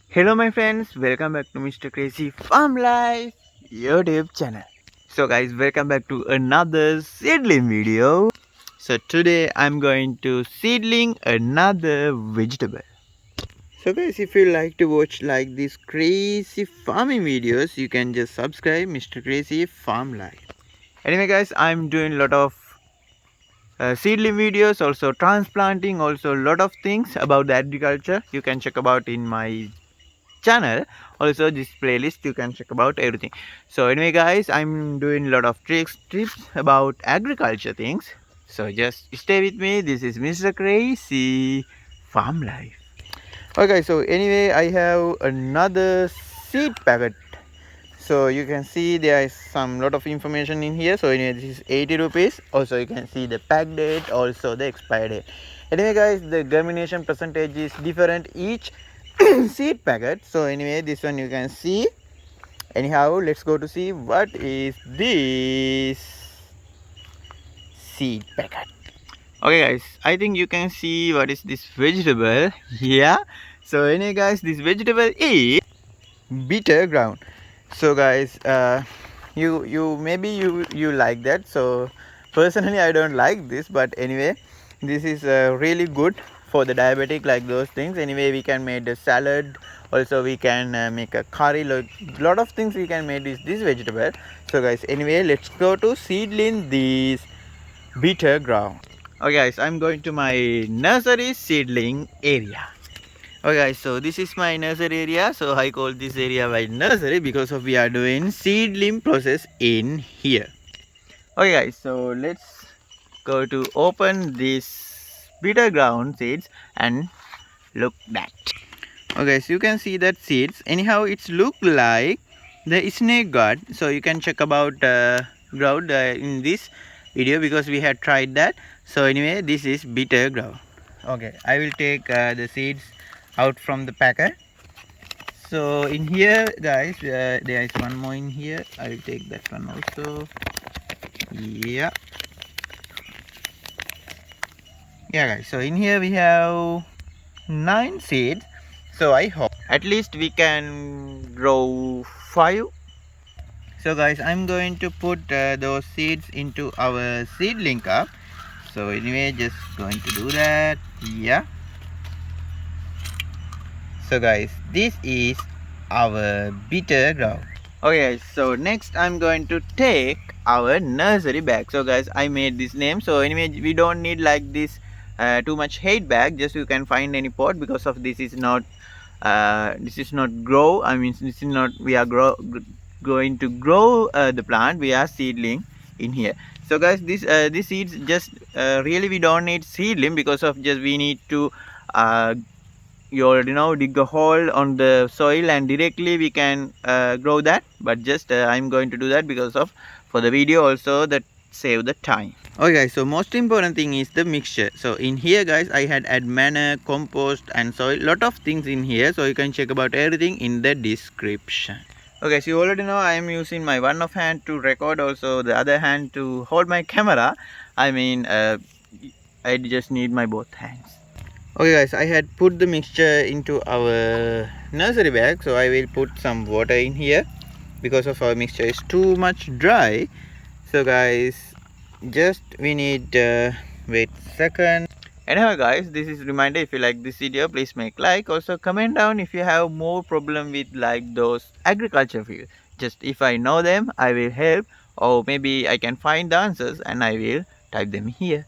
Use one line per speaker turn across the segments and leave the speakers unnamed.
Hello my friends, welcome back to Mr. Crazy Farm Life YouTube channel. So guys, welcome back to another seedling video. So today I'm going to seedling another vegetable. So guys, if you like to watch like these crazy farming videos, you can just subscribe Mr. Crazy Farm Life. Anyway guys, I'm doing a lot of seedling videos, also transplanting, also a lot of things about the agriculture. You can check about in my channel. Also this playlist you can check about everything. So anyway guys, I'm doing a lot of tips about agriculture things, so just stay with me. This is Mr. Crazy Farm Life. Okay, so anyway, I have another seed packet. So you can see there is some lot of information in here. So anyway, this is 80 rupees. Also you can see the pack date, also the expire date. Anyway guys, the germination percentage is different each seed packet. So anyway, this one you can see. Anyhow, let's go to see what is this seed packet. Okay guys, I think you can see what is this vegetable. Yeah, so anyway guys, this vegetable is bitter ground. So guys, you maybe you like that. So personally I don't like this, but anyway, this is really good for the diabetic, like those things. Anyway, we can make a salad, also we can make a curry, lot of things we can make this vegetable. So guys, anyway, let's go to seedling this bitter ground. Okay guys, I'm going to my nursery seedling area. Okay guys, so this is my nursery area. So I call this area my nursery because of we are doing seedling process in here. Okay guys, so let's go to open this bitter ground seeds and look that. Okay, so you can see that seeds. Anyhow, it's look like the snake guard. So you can check about ground in this video because we had tried that. So anyway, this is bitter ground. Okay, I will take the seeds out from the packet. So in here guys, there is one more in here. I will take that one also. Yeah guys, so in here we have 9 seeds. So I hope at least we can grow 5. So guys, I'm going to put those seeds into our seedling cup. So anyway, just going to do that. Yeah, so guys, this is our bitter ground. Okay, so next I'm going to take our nursery bag. So guys, I made this name. So anyway, we don't need like this too much height bag. Just you can find any pot, because of this is not grow. I mean, this is not we are going to grow the plant. We are seedling in here. So guys, this seeds just really we don't need seedling, because of just we need to you already know, dig a hole on the soil and directly we can grow that. But just I'm going to do that because of for the video also, that save the time. Okay guys, so most important thing is the mixture. So in here guys, I had add manure, compost and soil, lot of things in here. So you can check about everything in the description. Okay, so you already know I am using my one of hand to record, also the other hand to hold my camera. I mean, I just need my both hands. Okay guys, I had put the mixture into our nursery bag. So I will put some water in here because of our mixture is too much dry. So guys, just we need wait second. Anyhow guys, this is reminder, if you like this video, please make like, also comment down if you have more problem with like those agriculture field. Just if I know them, I will help, or maybe I can find the answers and I will type them here.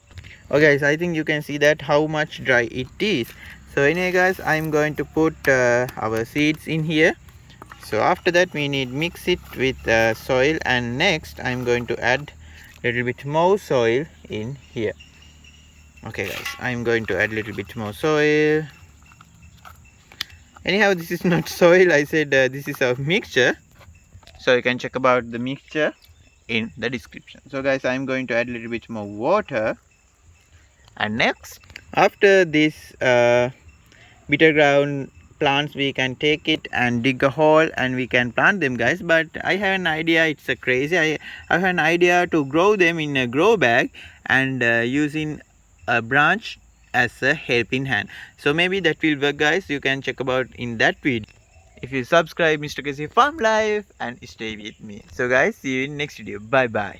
Okay guys, I think you can see that how much dry it is. So anyway guys, I'm going to put our seeds in here. So after that we need mix it with soil, and next I'm going to add a little bit more soil in here. Okay guys, I'm going to add a little bit more soil. Anyhow, this is not soil, I said this is a mixture. So you can check about the mixture in the description. So guys, I'm going to add a little bit more water. And next, after this bitter ground plants, we can take it and dig a hole and we can plant them guys. But I have an idea, it's a crazy, I have an idea to grow them in a grow bag and using a branch as a helping hand. So maybe that will work guys. You can check about in that video. if you subscribe Mr. Casey Farm Life and stay with me. So guys, see you in next video. Bye bye.